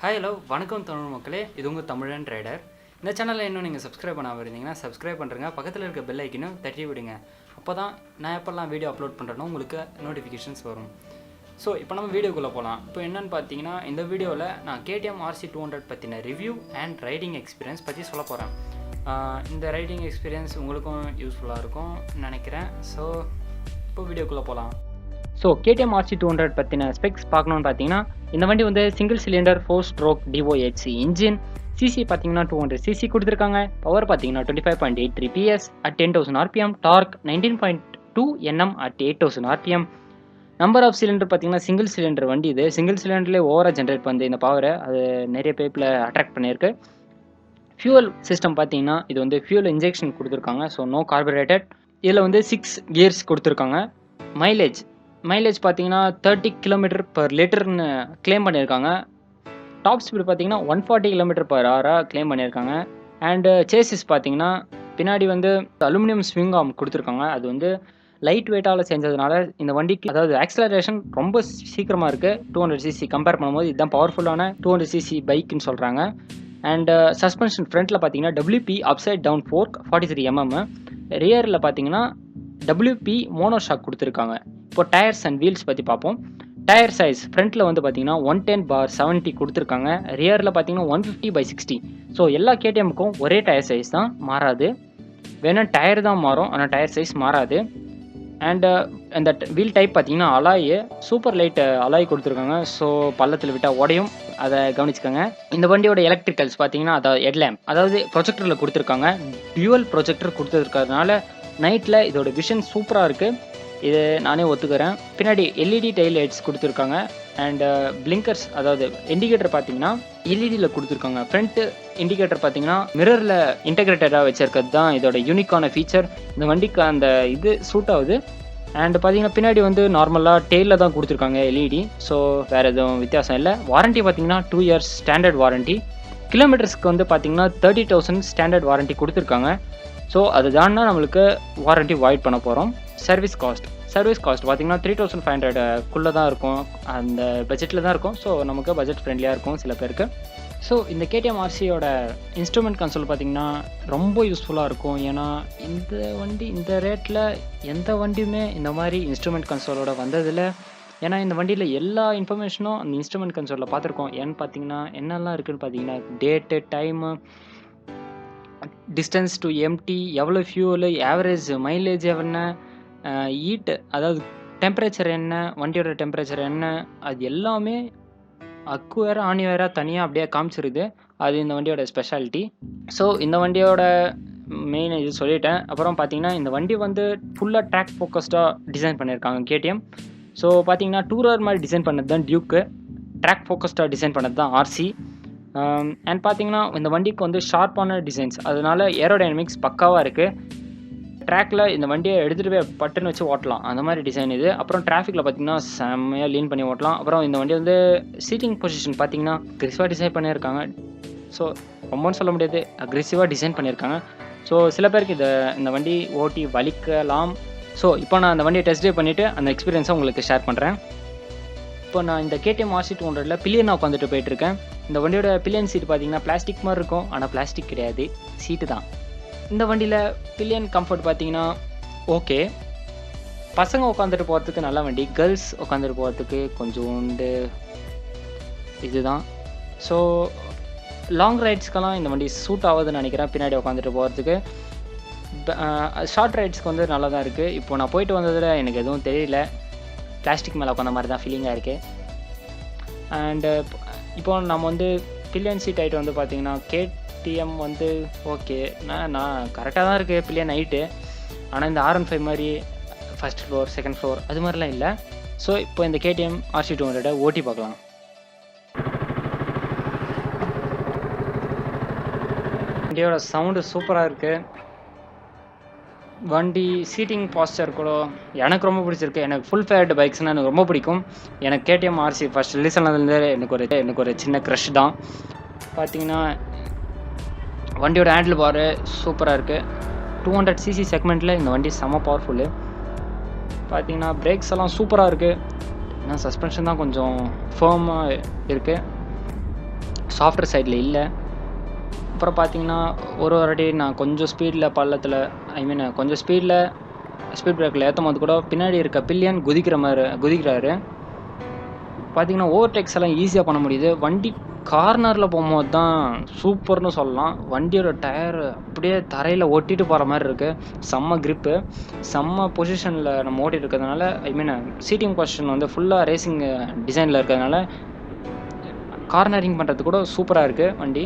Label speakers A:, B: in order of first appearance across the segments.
A: Hi hello வணக்கம் தமிழ் மக்களே, இது உங்கள் தமிழன் ரைடர். இந்த சேனலில் இன்னும் நீங்கள் சப்ஸ்கிரைப் பண்ணாமல் இருந்தீங்கன்னா சப்ஸ்கிரைப் பண்ணுறங்க, பக்கத்தில் இருக்க பெல் ஐக்கனும் தட்டி விடுங்க. அப்போ தான் நான் எப்போல்லாம் வீடியோ அப்லோட் பண்ணுறேனோ உங்களுக்கு நோட்டிஃபிகேஷன்ஸ் வரும். ஸோ இப்போ நம்ம வீடியோக்குள்ளே போகலாம். இப்போ என்னென்னு பார்த்தீங்கன்னா, இந்த வீடியோவில் நான் KTM RC 200 பற்றின ரிவ்யூ அண்ட் ரைடிங் எக்ஸ்பீரியன்ஸ் பற்றி சொல்ல போகிறேன். இந்த ரைடிங் எக்ஸ்பீரியன்ஸ் உங்களுக்கும் யூஸ்ஃபுல்லாக இருக்கும் நினைக்கிறேன். ஸோ இப்போ வீடியோக்குள்ளே போகலாம். ஸோ KTM RC 200 பற்றின ஸ்பெக்ஸ் பார்க்கணுன்னு பார்த்தீங்கன்னா, இந்த வண்டி வந்து single cylinder 4-stroke DOHC engine. CC பார்த்தீங்கன்னா 200 cc கொடுத்துருக்காங்க. பவர் பார்த்தீங்கன்னா 25.83 PS at 10,000 RPM. Torque 19.2 Nm at 8,000 RPM. Number of cylinder பார்த்தீங்கன்னா சிங்கிள் சிலிண்டர் வண்டி இது. சிங்கிள் சிலிண்டர்லேயே ஓவராக ஜென்ரேட் பண்ணுது இந்த பவரை. அது நிறைய பேப்பில் அட்ராக்ட் பண்ணியிருக்கு. ஃபியூவல் சிஸ்டம் பார்த்தீங்கன்னா இது வந்து ஃபியூவல் இன்ஜெக்ஷன் கொடுத்துருக்காங்க. So no carbureted. இதில் வந்து 6 கியர்ஸ் கொடுத்துருக்காங்க. மைலேஜ் பார்த்தீங்கன்னா 30 km/Lன்னு கிளைம் பண்ணியிருக்காங்க. டாப் ஸ்பீடு பார்த்தீங்கன்னா 140 km/h கிளைம் பண்ணியிருக்காங்க. அண்டு சேசிஸ் பார்த்தீங்கன்னா பின்னாடி வந்து அலுமினியம் ஸ்விங் ஆர்ம் கொடுத்துருக்காங்க. அது வந்து லைட் வெயிட்டால் செஞ்சதுனால இந்த வண்டிக்கு அதாவது ஆக்சலரேஷன் ரொம்ப சீக்கிரமாக இருக்குது. 200 cc கம்பேர் பண்ணும்போது இதுதான் பவர்ஃபுல்லான 200 cc பைக்குன்னு சொல்கிறாங்க. அண்டு சஸ்பென்ஷன் ஃப்ரண்ட்டில் பார்த்தீங்கன்னா WP upside down fork 43 mm. ரியரில் பார்த்தீங்கன்னா WP மோனோஷாக் கொடுத்துருக்காங்க. இப்போ டயர்ஸ் அண்ட் வீல்ஸ் பற்றி பார்ப்போம். டயர் சைஸ் ஃப்ரண்ட்டில் வந்து பார்த்தீங்கன்னா 110/70 கொடுத்துருக்காங்க. ரியரில் பார்த்தீங்கன்னா 150/60. ஸோ எல்லா KTMக்கும் ஒரே டயர் சைஸ் தான், மாறாது. வேணால் டயர் தான் மாறும், ஆனால் டயர் சைஸ் மாறாது. அண்டு அந்த வீல் டைப் பார்த்தீங்கன்னா அலாய், சூப்பர் லைட் அலாய் கொடுத்துருக்காங்க. ஸோ பள்ளத்தில் விட்டால் உடையும், அதை கவனிச்சுக்கோங்க. இந்த வண்டியோட எலக்ட்ரிக்கல்ஸ் பார்த்தீங்கன்னா அதாவது ஹெட்லேம்ப் அதாவது ப்ரொஜெக்டரில் கொடுத்துருக்காங்க. டியூவல் ப்ரொஜெக்டர் கொடுத்துருக்கறதுனால நைட்டில் இதோட விஷன் சூப்பராக இருக்குது. இது நானே ஒத்துக்கிறேன். பின்னாடி LED டெயில் லைட்ஸ் கொடுத்துருக்காங்க. அண்ட் பிளிங்கர்ஸ் அதாவது இண்டிகேட்டர் பார்த்தீங்கன்னா எல்இடியில் கொடுத்துருக்காங்க. ஃப்ரண்ட் இண்டிகேட்டர் பார்த்தீங்கன்னா மிரரில் இன்டெகிரேட்டடாக வச்சிருக்கிறது தான் இதோட யூனிக்கான ஃபீச்சர். இந்த வண்டிக்கு அந்த இது சூட் ஆகுது. அண்ட் பார்த்தீங்கன்னா பின்னாடி வந்து நார்மலாக டெயிலில் தான் கொடுத்துருக்காங்க LED. ஸோ வேறு எதுவும் வித்தியாசம் இல்லை. வாரண்ட்டி பார்த்தீங்கன்னா 2 years ஸ்டாண்டர்ட் வாரண்ட்டி. கிலோமீட்டர்ஸ்க்கு வந்து பார்த்தீங்கன்னா 30,000 ஸ்டாண்டர்ட் வாரண்ட்டி கொடுத்துருக்காங்க. ஸோ அதுதான்னா நம்மளுக்கு வாரண்ட்டி வாய்ட் பண்ண போகிறோம். சர்வீஸ் காஸ்ட் பார்த்தீங்கன்னா 3,500 தான் இருக்கும். அந்த பட்ஜெட்டில் தான் இருக்கும். ஸோ நமக்கு பட்ஜெட் ஃப்ரெண்ட்லியாக இருக்கும் சில பேருக்கு. ஸோ இந்த KTM RCயோட இன்ஸ்ட்ருமெண்ட் கன்சோல் பார்த்தீங்கன்னா ரொம்ப யூஸ்ஃபுல்லாக இருக்கும். ஏன்னா இந்த வண்டி இந்த ரேட்டில் எந்த வண்டியுமே இந்த மாதிரி இன்ஸ்ட்ருமெண்ட் கன்சோலோட வந்ததில்லை. ஏன்னா இந்த வண்டியில் எல்லா இன்ஃபர்மேஷனும் அந்த இன்ஸ்ட்ருமெண்ட் கன்சோலில் பார்த்துருக்கோம். ஏன்னு பார்த்தீங்கன்னா என்னெல்லாம் இருக்குதுன்னு பார்த்தீங்கன்னா date, time, distance to empty, எவ்வளோ ஃபியூவலு, ஆவரேஜ் மைலேஜ் என்ன, ஹீட் அதாவது டெம்பரேச்சர் என்ன, வண்டியோட டெம்பரேச்சர் என்ன, அது எல்லாமே அக்கு வேறு ஆணி வேறு தனியாக அப்படியே காமிச்சிருது. அது இந்த வண்டியோட ஸ்பெஷாலிட்டி. ஸோ இந்த வண்டியோட மெயின் இது சொல்லிட்டேன். அப்புறம் பார்த்தீங்கன்னா இந்த வண்டி வந்து ஃபுல்லாக ட்ராக் ஃபோக்கஸ்டாக டிசைன் பண்ணியிருக்காங்க KTM. ஸோ பார்த்தீங்கன்னா டூரர் மாதிரி டிசைன் பண்ணது தான் டியூக்கு, ட்ராக் ஃபோக்கஸ்டாக டிசைன் பண்ணது தான் RC. அண்ட் பார்த்தீங்கன்னா இந்த வண்டிக்கு வந்து ஷார்ப்பான டிசைன்ஸ், அதனால ஏரோடைனமிக்ஸ் பக்காவாக இருக்குது. ட்ராக்கில் இந்த வண்டியை எடுத்துகிட்டு போய் பட்டுன்னு வச்சு ஓட்டலாம், அந்த மாதிரி டிசைன் இது. அப்புறம் டிராஃபிக்கில் பார்த்தீங்கன்னா செம்மையாக லீன் பண்ணி ஓட்டலாம். அப்புறம் இந்த வண்டி வந்து சீட்டிங் பொசிஷன் பார்த்தீங்கன்னா அக்ரெசிவாக டிசைன் பண்ணியிருக்காங்க. ஸோ ரொம்பன்னு சொல்ல முடியாது, அக்ரெசிவாக டிசைன் பண்ணியிருக்காங்க. ஸோ சில பேருக்கு இந்த வண்டி ஓட்டி வலிக்கலாம். ஸோ இப்போ நான் அந்த வண்டியை டெஸ்ட் ட்ரைவ் பண்ணிவிட்டு அந்த எக்ஸ்பீரியன்ஸை உங்களுக்கு ஷேர் பண்ணுறேன். இப்போ நான் இந்த KTM RC 200 பில்லியனாக உட்காந்துட்டு போயிட்டுருக்கேன். இந்த வண்டியோட பில்லியன் சீட் பார்த்தீங்கன்னா பிளாஸ்டிக் மாதிரி இருக்கும், ஆனால் பிளாஸ்டிக் கிடையாது, சீட்டு தான். இந்த வண்டியில் பில்லியன் கம்ஃபர்ட் பார்த்தீங்கன்னா ஓகே, பசங்க உட்காந்துட்டு போகிறதுக்கு நல்ல வண்டி, கேர்ள்ஸ் உட்காந்துட்டு போகிறதுக்கு கொஞ்சோண்டு இதுதான். ஸோ லாங் ரைட்ஸ்க்கெல்லாம் இந்த வண்டி சூட் ஆகுதுன்னு நினைக்கிறேன், பின்னாடி உட்காந்துட்டு போகிறதுக்கு. ஷார்ட் ரைட்ஸ்க்கு வந்து நல்லா தான் இருக்குது. இப்போ நான் போயிட்டு வந்ததில் எனக்கு எதுவும் தெரியல, பிளாஸ்டிக் மேலே உட்காந்த மாதிரி தான் ஃபீலிங்காக இருக்குது. அண்டு இப்போ நம்ம வந்து பில்லியன் சீட் ஹைட் வந்து பார்த்திங்கன்னா KTM வந்து ஓகே, நான் கரெக்டாக தான் இருக்குது பில்லியன் ஹைட்டு. ஆனால் இந்த R15 மாதிரி ஃபஸ்ட் ஃப்ளோர் செகண்ட் ஃப்ளோர் அது மாதிரிலாம் இல்லை. ஸோ இப்போ இந்த KTM RC 200 ஓட்டி பார்க்கலாம். வண்டியோட சவுண்டு சூப்பராக இருக்குது. வண்டி சீட்டிங் பாஸ்டர் கூட எனக்கு ரொம்ப பிடிச்சிருக்கு. எனக்கு ஃபுல் ஃபேவரட் பைக்ஸ்னால் எனக்கு ரொம்ப பிடிக்கும். எனக்கு KTM RC ஃபஸ்ட் ரிலீஸ் ஆனதுலேருந்து எனக்கு ஒரு சின்ன க்ரஷ் தான். பார்த்தீங்கன்னா வண்டியோட ஹேண்டில் பாரு சூப்பராக இருக்குது. 200 cc செக்மெண்ட்டில் இந்த வண்டி செம்ம பவர்ஃபுல்லு. பார்த்தீங்கன்னா பிரேக்ஸ் எல்லாம் சூப்பராக இருக்குது. ஏன்னா சஸ்பென்ஷன் தான் கொஞ்சம் ஃபேர்மாக இருக்குது. சாஃப்ட்வேர் சைடில் இல்லை. அப்புறம் பார்த்தீங்கன்னா ஒரு வாட்டி நான் கொஞ்சம் ஸ்பீடில் பள்ளத்தில் கொஞ்சம் ஸ்பீட் பிரேக்கில் ஏற்றும் போது கூட பின்னாடி இருக்க பில்லியன் குதிக்கிறாரு. பார்த்தீங்கன்னா ஓவர்டேக்ஸ் எல்லாம் ஈஸியாக பண்ண முடியுது. வண்டி கார்னரில் போகும்போது தான் சூப்பர்னு சொல்லலாம். வண்டியோட டயர் அப்படியே தரையில் ஒட்டிட்டு போகிற மாதிரி இருக்குது. செம்ம கிரிப்பு, செம்ம பொசிஷனில் நம்ம ஓட்டிகிட்டு இருக்கிறதுனால சீட்டிங் பொசிஷன் வந்து ஃபுல்லாக ரேசிங் டிசைனில் இருக்கிறதுனால கார்னரிங் பண்ணுறது கூட சூப்பராக இருக்குது வண்டி.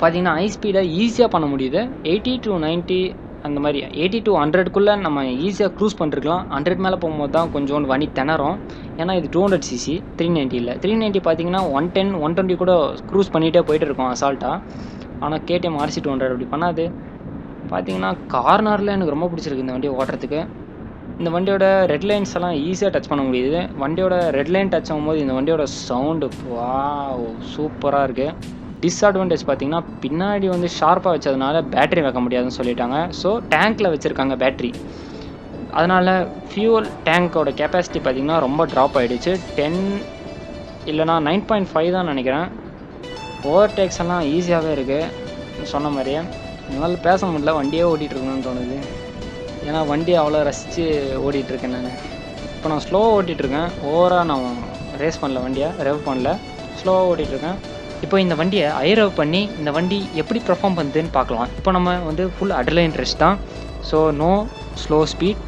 A: பார்த்தீங்கன்னா ஹை ஸ்பீடை ஈஸியாக பண்ண முடியுது. 80 to 90 அந்த மாதிரி 80 to 100க்குள்ளே நம்ம ஈஸியாக க்ரூஸ் பண்ணிருக்கலாம். 100 மேலே போகும்போது தான் கொஞ்சோண்டு வண்டி திணறும். ஏன்னா இது 200cc, 390 இல்லை. 390 பார்த்தீங்கன்னா 110, 120 கூட க்ரூஸ் பண்ணிகிட்டே போயிட்டு இருக்கோம் அசால்ட்டாக. ஆனால் KTM RC 200 அப்படி பண்ணாது. பார்த்தீங்கன்னா கார்னரில் எனக்கு ரொம்ப பிடிச்சிருக்கு இந்த வண்டியை ஓட்டுறதுக்கு. இந்த வண்டியோட ரெட் லைன்ஸ் எல்லாம் ஈஸியாக டச் பண்ண முடியுது. வண்டியோட ரெட் லைன் டச் ஆகும்போது இந்த வண்டியோட சவுண்டு சூப்பராக இருக்குது. டிஸ்அட்வான்டேஜ் பார்த்தீங்கன்னா பின்னாடி வந்து ஷார்ப்பாக வச்சதுனால பேட்டரி வைக்க முடியாதுன்னு சொல்லிட்டாங்க. ஸோ டேங்க்கில் வச்சுருக்காங்க பேட்ரி. அதனால் ஃபியூவல் டேங்க்கோட கெப்பாசிட்டி பார்த்திங்கன்னா ரொம்ப ட்ராப் ஆகிடுச்சு. 10 இல்லைனா 9.5 தான் நினைக்கிறேன். ஓவர்டேக்ஸ் எல்லாம் ஈஸியாகவே இருக்குது சொன்ன மாதிரியே. என்னால் பேச முடியல, வண்டியே ஓட்டிகிட்ருக்கணும்னு தோணுது. ஏன்னா வண்டியை அவ்வளோ ரசித்து ஓட்டிகிட்ருக்கேன் நான். இப்போ நான் ஸ்லோவாக ஓட்டிகிட்ருக்கேன். ஓவராக நான் ரேஸ் பண்ணல, வண்டியை ரெவ் பண்ணல, ஸ்லோவாக ஓட்டிகிட்ருக்கேன். இப்போ இந்த வண்டியை ஐரவ் பண்ணி இந்த வண்டி எப்படி பெர்ஃபார்ம் பண்ணுதுன்னு பார்க்கலாம். இப்போ நம்ம வந்து ஃபுல் அட்ரினலைன் ரஷ் தான். So no slow speed.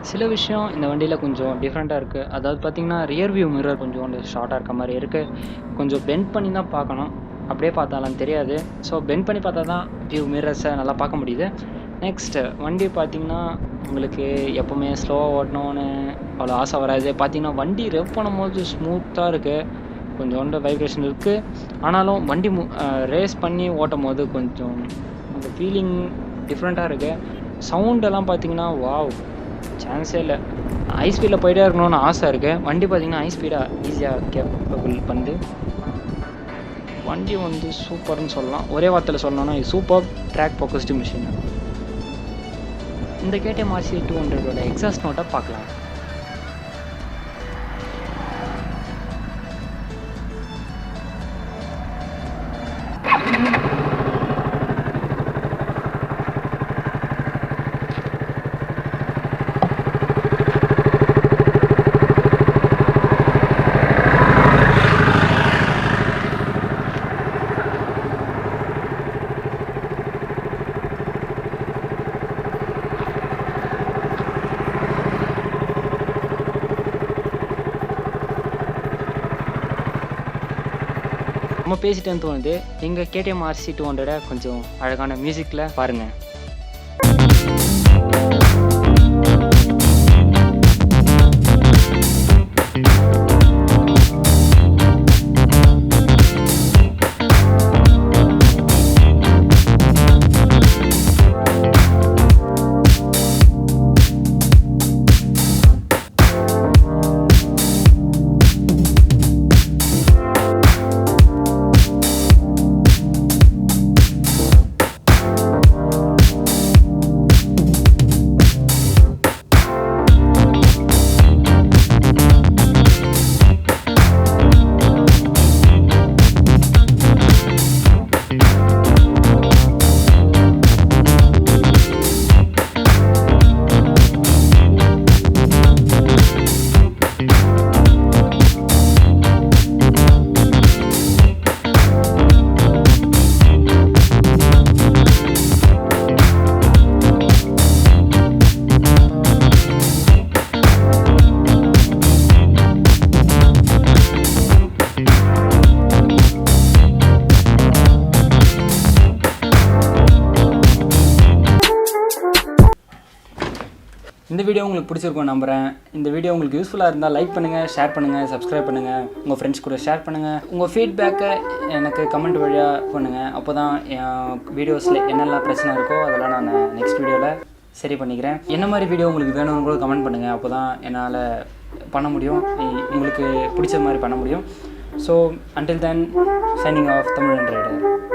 A: சில விஷயம் இந்த வண்டியில் கொஞ்சம் டிஃப்ரெண்ட்டாக இருக்குது. அதாவது பார்த்திங்கன்னா ரியர் வியூ மிரர் கொஞ்சம் ஷார்ட்டாக இருக்க மாதிரி இருக்குது. கொஞ்சம் பெண்ட் பண்ணி தான் பார்க்கணும், அப்படியே பார்த்தாலும் தெரியாது. ஸோ பெண்ட் பண்ணி பார்த்தா தான் வியூ மிரர்ஸை நல்லா பார்க்க முடியுது. நெக்ஸ்ட்டு வண்டி பார்த்திங்கன்னா உங்களுக்கு எப்போவுமே ஸ்லோவாக ஓட்டணும்னு அவ்வளோ ஆசை வராது. பார்த்திங்கன்னா வண்டி ரெவ் பண்ணும்போது ஸ்மூத்தாக இருக்குது, கொஞ்சோண்டு வைப்ரேஷன் இருக்குது. ஆனாலும் வண்டி ரேஸ் பண்ணி ஓட்டும் போது கொஞ்சம் அந்த ஃபீலிங் டிஃப்ரெண்ட்டாக இருக்குது. சவுண்டெல்லாம் பார்த்திங்கன்னா சான்ஸே இல்லை. ஹை ஸ்பீடில் போயிட்டே இருக்கணும்னு ஆசை இருக்குது. வண்டி பார்த்திங்கன்னா ஹை ஸ்பீடாக ஈஸியாக கேப்பபிள் பண்ணுது. வண்டி வந்து சூப்பர்னு சொல்லலாம். ஒரே வார்த்தையில் சொல்லணும்னா இது சூப்பர் ட்ராக் ஃபோக்கஸ்டு மிஷின். இந்த KTM RC 200ஓட எக்ஸாஸ்ட் நோட்டை பார்க்கலாம். நம்ம பேசிட்டேன்னு தோணுது. எங்கள் KTM RC 200 கொஞ்சம் அழகான மியூசிக்கில் பாருங்கள். இந்த வீடியோ உங்களுக்கு பிடிச்சிருக்கும் நம்புகிறேன். இந்த வீடியோ உங்களுக்கு யூஸ்ஃபுல்லாக இருந்தால் லைக் பண்ணுங்கள், ஷேர் பண்ணுங்கள், சப்ஸ்கிரைப் பண்ணுங்கள், உங்கள் ஃப்ரெண்ட்ஸ் கூட ஷேர் பண்ணுங்கள். உங்கள் ஃபீட்பேக்கை எனக்கு கமெண்ட் வழியாக பண்ணுங்கள். அப்போ தான் என் வீடியோஸில் என்னெல்லாம் பிரச்சனை இருக்கோ அதெல்லாம் நான் நெக்ஸ்ட் வீடியோவில் சரி பண்ணிக்கிறேன். என்ன மாதிரி வீடியோ உங்களுக்கு வேணும்னு கூட கமெண்ட் பண்ணுங்கள். அப்போ தான் என்னால் பண்ண முடியும், உங்களுக்கு பிடிச்ச மாதிரி பண்ண முடியும். So until then, signing off, Tamil Rider.